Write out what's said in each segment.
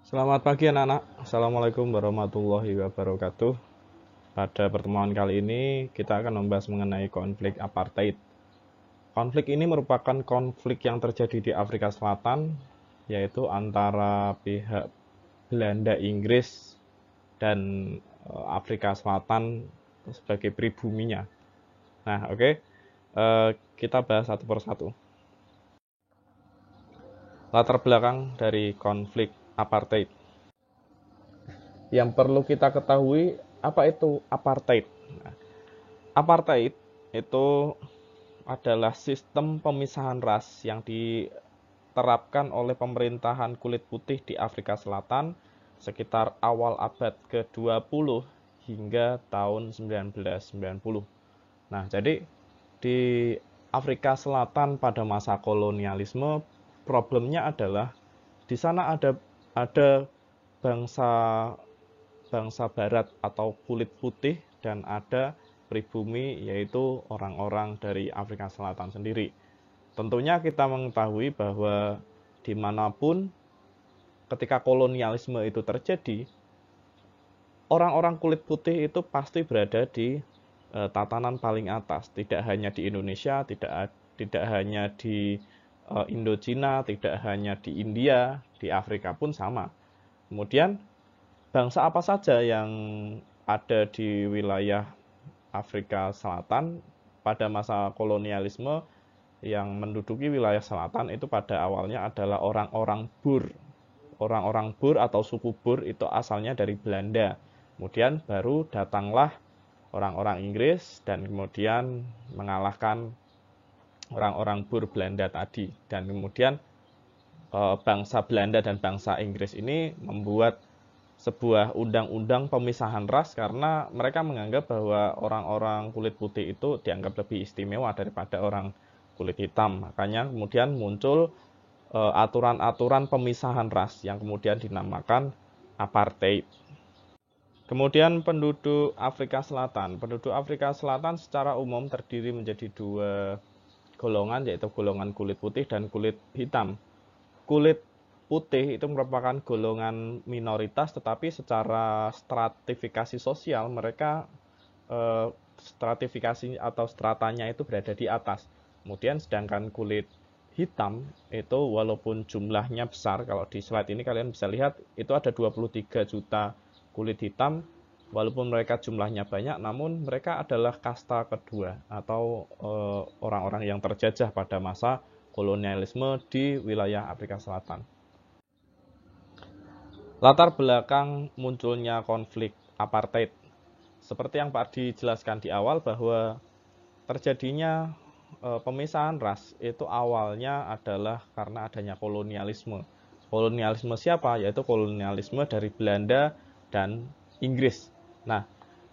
Selamat pagi anak-anak. Assalamualaikum warahmatullahi wabarakatuh. Pada pertemuan kali ini kita akan membahas mengenai konflik apartheid. Konflik ini merupakan konflik yang terjadi di Afrika Selatan, yaitu antara pihak Belanda Inggris dan Afrika Selatan sebagai pribuminya. Nah, oke. Kita bahas satu persatu. Latar belakang dari konflik apartheid. Yang perlu kita ketahui, apa itu apartheid? Nah, apartheid itu adalah sistem pemisahan ras yang diterapkan oleh pemerintahan kulit putih di Afrika Selatan sekitar awal abad ke-20 hingga tahun 1990. Nah, jadi di Afrika Selatan pada masa kolonialisme, problemnya adalah di sana ada bangsa bangsa barat atau kulit putih dan ada pribumi yaitu orang-orang dari Afrika Selatan sendiri. Tentunya kita mengetahui bahwa dimanapun ketika kolonialisme itu terjadi, orang-orang kulit putih itu pasti berada di tatanan paling atas. Tidak hanya di Indonesia, tidak hanya di Indochina, tidak hanya di India, di Afrika pun sama. Kemudian bangsa apa saja yang ada di wilayah Afrika Selatan pada masa kolonialisme yang menduduki wilayah selatan itu pada awalnya adalah orang-orang Boer. Orang-orang Boer atau suku Boer itu asalnya dari Belanda. Kemudian baru datanglah orang-orang Inggris dan kemudian mengalahkan orang-orang Boer Belanda tadi. Dan kemudian bangsa Belanda dan bangsa Inggris ini membuat sebuah undang-undang pemisahan ras karena mereka menganggap bahwa orang-orang kulit putih itu dianggap lebih istimewa daripada orang kulit hitam. Makanya kemudian muncul aturan-aturan pemisahan ras yang kemudian dinamakan apartheid. Kemudian penduduk Afrika Selatan. Penduduk Afrika Selatan secara umum terdiri menjadi dua golongan, yaitu golongan kulit putih dan kulit hitam. Kulit putih itu merupakan golongan minoritas, tetapi secara stratifikasi sosial mereka stratifikasi atau stratanya itu berada di atas. Kemudian sedangkan kulit hitam itu walaupun jumlahnya besar, kalau di slide ini kalian bisa lihat itu ada 23 juta kulit hitam, walaupun mereka jumlahnya banyak, namun mereka adalah kasta kedua atau orang-orang yang terjajah pada masa kolonialisme di wilayah Afrika Selatan. Latar belakang munculnya konflik apartheid. Seperti yang Pak dijelaskan di awal bahwa terjadinya pemisahan ras itu awalnya adalah karena adanya kolonialisme. Kolonialisme siapa? Yaitu kolonialisme dari Belanda dan Inggris. Nah,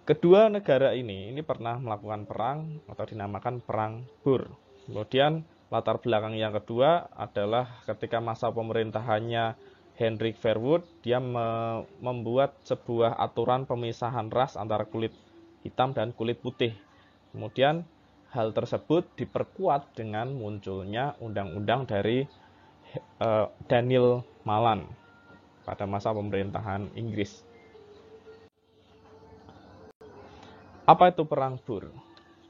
kedua negara ini pernah melakukan perang atau dinamakan Perang Boer. Kemudian latar belakang yang kedua adalah ketika masa pemerintahannya Hendrik Verwoerd, dia membuat sebuah aturan pemisahan ras antara kulit hitam dan kulit putih. Kemudian hal tersebut diperkuat dengan munculnya undang-undang dari Daniel Malan pada masa pemerintahan Inggris. Apa itu Perang Boer?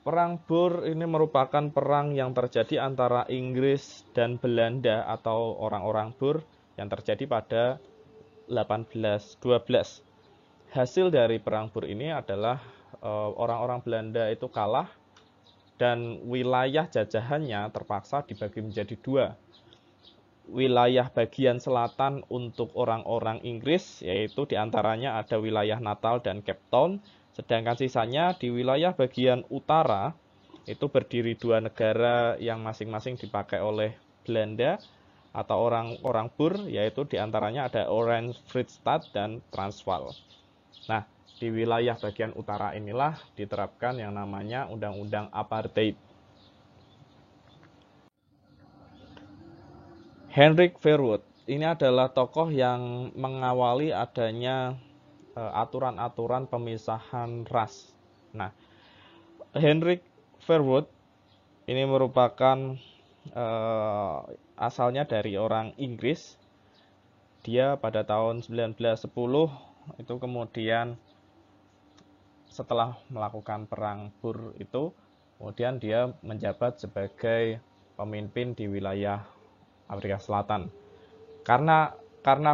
Perang Boer ini merupakan perang yang terjadi antara Inggris dan Belanda atau orang-orang Boer yang terjadi pada 1812. Hasil dari Perang Boer ini adalah orang-orang Belanda itu kalah dan wilayah jajahannya terpaksa dibagi menjadi dua. Wilayah bagian selatan untuk orang-orang Inggris, yaitu diantaranya ada wilayah Natal dan Cape Town, sedangkan sisanya di wilayah bagian utara itu berdiri dua negara yang masing-masing dipakai oleh Belanda atau orang-orang Boer, yaitu diantaranya ada Orange Free State dan Transvaal. Nah, di wilayah bagian utara inilah diterapkan yang namanya Undang-Undang Apartheid. Hendrik Verwoerd ini adalah tokoh yang mengawali adanya aturan-aturan pemisahan ras. Nah, Hendrik Verwoerd ini merupakan asalnya dari orang Inggris. dia pada tahun 1910 itu kemudian setelah melakukan perang Boer itu, kemudian dia menjabat sebagai pemimpin di wilayah Afrika Selatan. Karena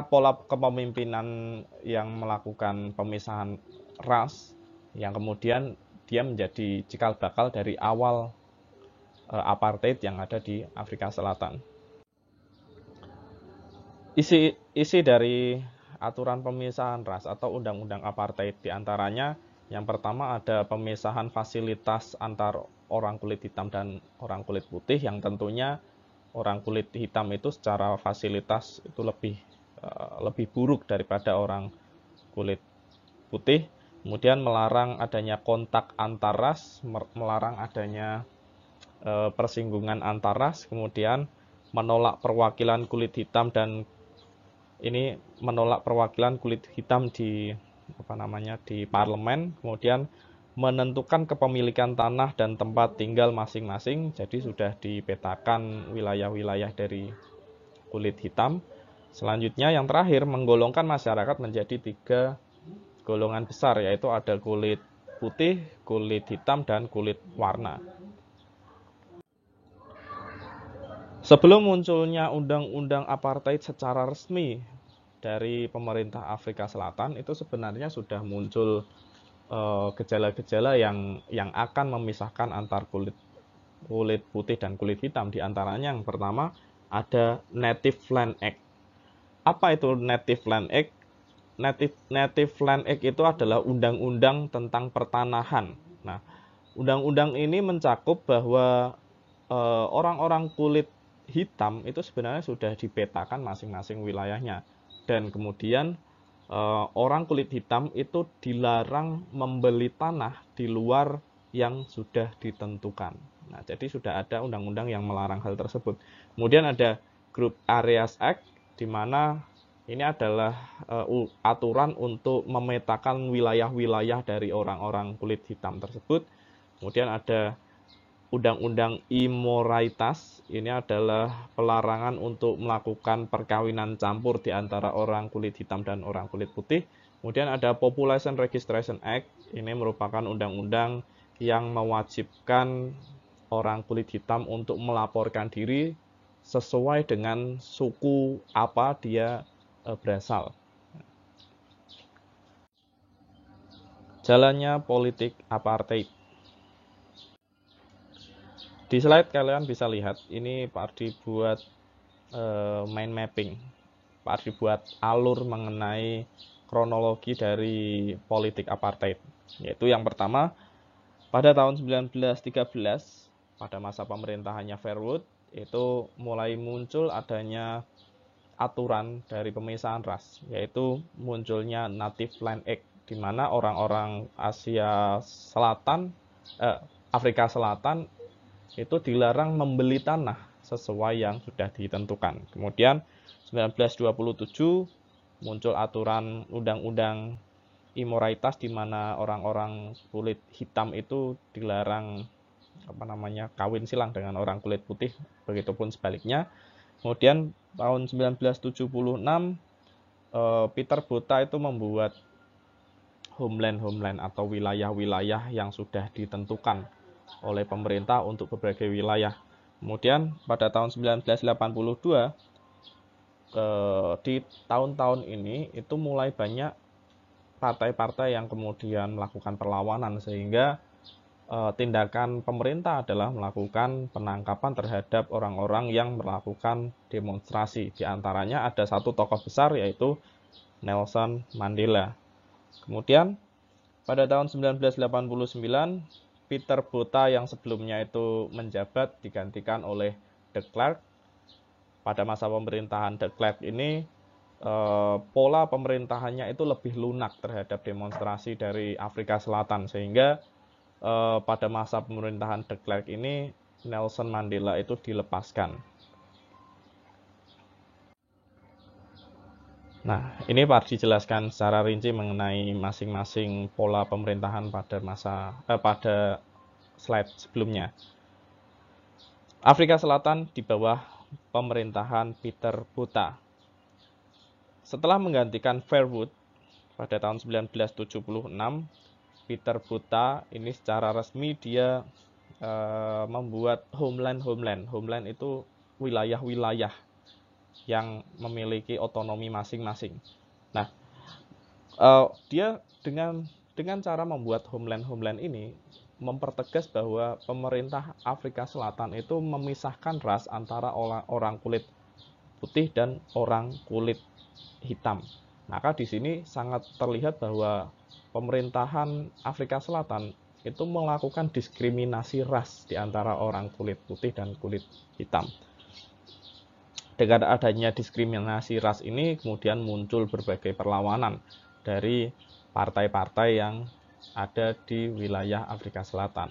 pola kepemimpinan yang melakukan pemisahan ras, yang kemudian dia menjadi cikal bakal dari awal apartheid yang ada di Afrika Selatan. Isi dari aturan pemisahan ras atau undang-undang apartheid diantaranya yang pertama ada pemisahan fasilitas antar orang kulit hitam dan orang kulit putih, yang tentunya orang kulit hitam itu secara fasilitas itu lebih buruk daripada orang kulit putih. Kemudian melarang adanya kontak antar ras, melarang adanya persinggungan antar ras, kemudian menolak perwakilan kulit hitam dan ini menolak perwakilan kulit hitam di di parlemen, kemudian menentukan kepemilikan tanah dan tempat tinggal masing-masing. Jadi sudah dipetakan wilayah-wilayah dari kulit hitam. Selanjutnya yang terakhir menggolongkan masyarakat menjadi 3 golongan besar, yaitu ada kulit putih, kulit hitam, dan kulit warna. Sebelum munculnya undang-undang apartheid secara resmi dari pemerintah Afrika Selatan, itu sebenarnya sudah muncul gejala-gejala yang akan memisahkan antar kulit putih dan kulit hitam. Di antaranya yang pertama ada Native Land Act. Apa itu Native Land Act? Native Land Act itu adalah undang-undang tentang pertanahan. Nah, undang-undang ini mencakup bahwa orang-orang kulit hitam itu sebenarnya sudah dipetakan masing-masing wilayahnya, dan kemudian orang kulit hitam itu dilarang membeli tanah di luar yang sudah ditentukan. Nah, jadi sudah ada undang-undang yang melarang hal tersebut. Kemudian ada Group Areas Act, di mana ini adalah aturan untuk memetakan wilayah-wilayah dari orang-orang kulit hitam tersebut. Kemudian ada Undang-Undang Immoralitas, ini adalah pelarangan untuk melakukan perkawinan campur di antara orang kulit hitam dan orang kulit putih. Kemudian ada Population Registration Act, ini merupakan undang-undang yang mewajibkan orang kulit hitam untuk melaporkan diri sesuai dengan suku apa dia berasal. Jalannya politik apartheid. Di slide kalian bisa lihat, ini Pak Ardi buat mind mapping. Pak Ardi buat alur mengenai kronologi dari politik apartheid. Yaitu yang pertama, pada tahun 1913, pada masa pemerintahannya Verwoerd, itu mulai muncul adanya aturan dari pemisahan ras, yaitu munculnya Native Land Act, di mana orang-orang Afrika Selatan itu dilarang membeli tanah sesuai yang sudah ditentukan. Kemudian 1927 muncul aturan undang-undang immoralitas, di mana orang-orang kulit hitam itu dilarang kawin silang dengan orang kulit putih, begitupun sebaliknya. Kemudian tahun 1976 Peter Botha itu membuat homeland atau wilayah-wilayah yang sudah ditentukan oleh pemerintah untuk berbagai wilayah. Kemudian pada tahun 1982 di tahun-tahun ini itu mulai banyak partai-partai yang kemudian melakukan perlawanan, sehingga tindakan pemerintah adalah melakukan penangkapan terhadap orang-orang yang melakukan demonstrasi. Di antaranya ada satu tokoh besar, yaitu Nelson Mandela. Kemudian pada tahun 1989 Peter Botha yang sebelumnya itu menjabat digantikan oleh de Klerk. Pada masa pemerintahan de Klerk ini pola pemerintahannya itu lebih lunak terhadap demonstrasi dari Afrika Selatan, sehingga pada masa pemerintahan de Klerk ini Nelson Mandela itu dilepaskan. Nah, ini Pak dijelaskan secara rinci mengenai masing-masing pola pemerintahan pada slide sebelumnya. Afrika Selatan di bawah pemerintahan Peter Botha. setelah menggantikan Verwoerd pada tahun 1976, Peter Botha ini secara resmi dia membuat homeland. Homeland itu wilayah-wilayah yang memiliki otonomi masing-masing. Nah, dia dengan cara membuat homeland ini mempertegas bahwa pemerintah Afrika Selatan itu memisahkan ras antara orang kulit putih dan orang kulit hitam. Maka di sini sangat terlihat bahwa pemerintahan Afrika Selatan itu melakukan diskriminasi ras di antara orang kulit putih dan kulit hitam. Dengan adanya diskriminasi ras ini kemudian muncul berbagai perlawanan dari partai-partai yang ada di wilayah Afrika Selatan.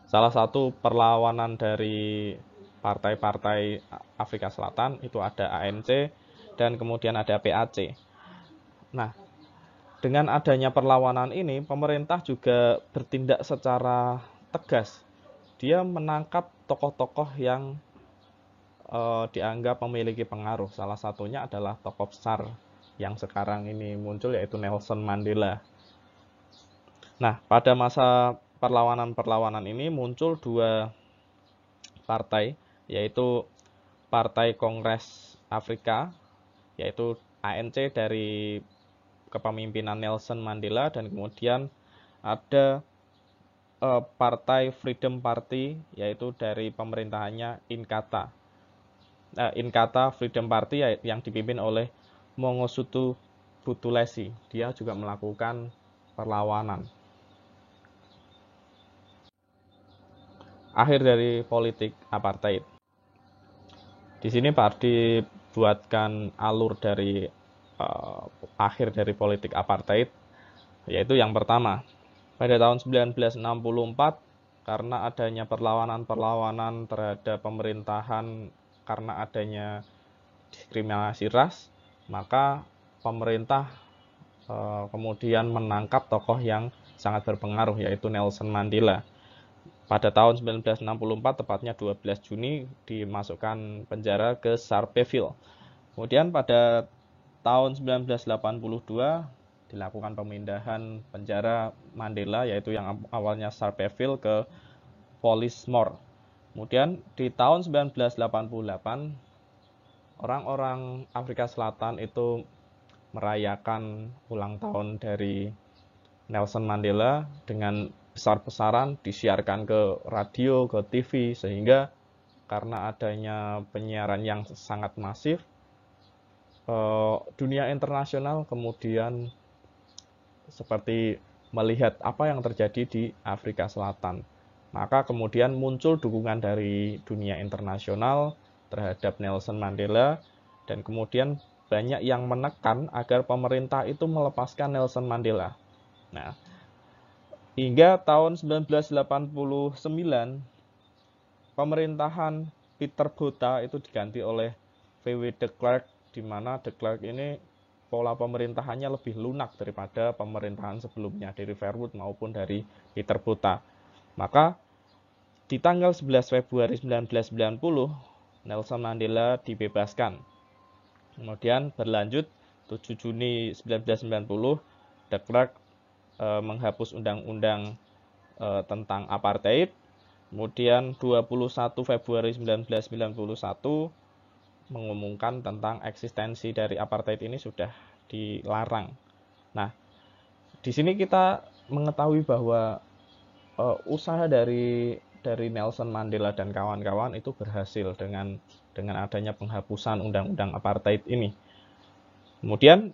Salah satu perlawanan dari partai-partai Afrika Selatan itu ada ANC dan kemudian ada PAC. Nah, dengan adanya perlawanan ini, pemerintah juga bertindak secara tegas. Dia menangkap tokoh-tokoh yang dianggap memiliki pengaruh. Salah satunya adalah tokoh besar yang sekarang ini muncul, yaitu Nelson Mandela. Nah, pada masa perlawanan-perlawanan ini muncul dua partai, yaitu Partai Kongres Afrika, yaitu ANC dari kepemimpinan Nelson Mandela, dan kemudian ada Partai Freedom Party, yaitu dari pemerintahannya Inkatha. Inkatha Freedom Party yang dipimpin oleh Mangosuthu Buthelezi. Dia juga melakukan perlawanan. Akhir dari politik apartheid. Di sini Pak dibuatkan alur dari akhir dari politik apartheid, yaitu yang pertama, pada tahun 1964, karena adanya perlawanan-perlawanan terhadap pemerintahan karena adanya diskriminasi ras, maka pemerintah kemudian menangkap tokoh yang sangat berpengaruh, yaitu Nelson Mandela. Pada tahun 1964, tepatnya 12 Juni, dimasukkan penjara ke Sharpeville. Kemudian pada tahun 1982, dilakukan pemindahan penjara Mandela, yaitu yang awalnya Sharpeville ke Polismore. Kemudian di tahun 1988, orang-orang Afrika Selatan itu merayakan ulang tahun dari Nelson Mandela dengan besar-besaran, disiarkan ke radio, ke TV, sehingga karena adanya penyiaran yang sangat masif, dunia internasional kemudian seperti melihat apa yang terjadi di Afrika Selatan. Maka kemudian muncul dukungan dari dunia internasional terhadap Nelson Mandela, dan kemudian banyak yang menekan agar pemerintah itu melepaskan Nelson Mandela. Nah, hingga tahun 1989, pemerintahan Peter Botha itu diganti oleh V.W. de Klerk, di mana de Klerk ini pola pemerintahannya lebih lunak daripada pemerintahan sebelumnya dari Verwoerd maupun dari Peter Botha. Maka di tanggal 11 Februari 1990, Nelson Mandela dibebaskan. Kemudian berlanjut 7 Juni 1990, de Klerk menghapus undang-undang tentang apartheid. Kemudian 21 Februari 1991 mengumumkan tentang eksistensi dari apartheid ini sudah dilarang. Nah, di sini kita mengetahui bahwa usaha dari Nelson Mandela dan kawan-kawan itu berhasil dengan adanya penghapusan undang-undang apartheid ini. Kemudian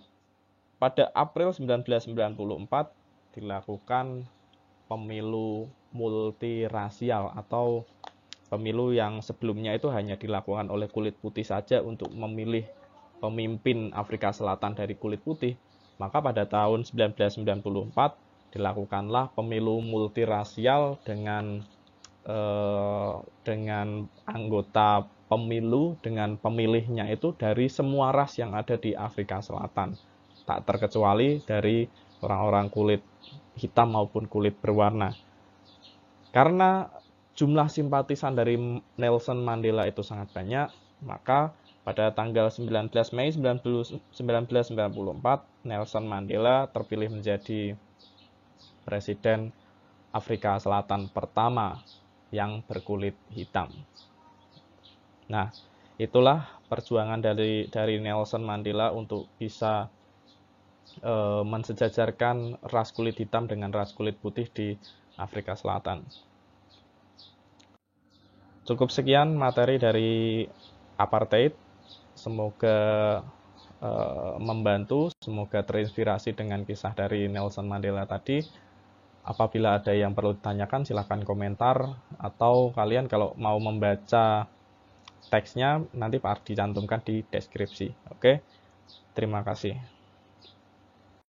pada April 1994 dilakukan pemilu multirasial, atau pemilu yang sebelumnya itu hanya dilakukan oleh kulit putih saja untuk memilih pemimpin Afrika Selatan dari kulit putih. Maka pada tahun 1994 dilakukanlah pemilu multirasial dengan anggota pemilu dengan pemilihnya itu dari semua ras yang ada di Afrika Selatan, tak terkecuali dari orang-orang kulit hitam maupun kulit berwarna. Karena jumlah simpatisan dari Nelson Mandela itu sangat banyak, maka Pada tanggal 19 Mei 1994, Nelson Mandela terpilih menjadi Presiden Afrika Selatan pertama yang berkulit hitam. Nah, itulah perjuangan dari Nelson Mandela untuk bisa mensejajarkan ras kulit hitam dengan ras kulit putih di Afrika Selatan. Cukup sekian materi dari apartheid. Semoga membantu, semoga terinspirasi dengan kisah dari Nelson Mandela tadi. Apabila ada yang perlu ditanyakan, silahkan komentar, atau kalian kalau mau membaca teksnya nanti Pak Ardi cantumkan di deskripsi. Oke, terima kasih.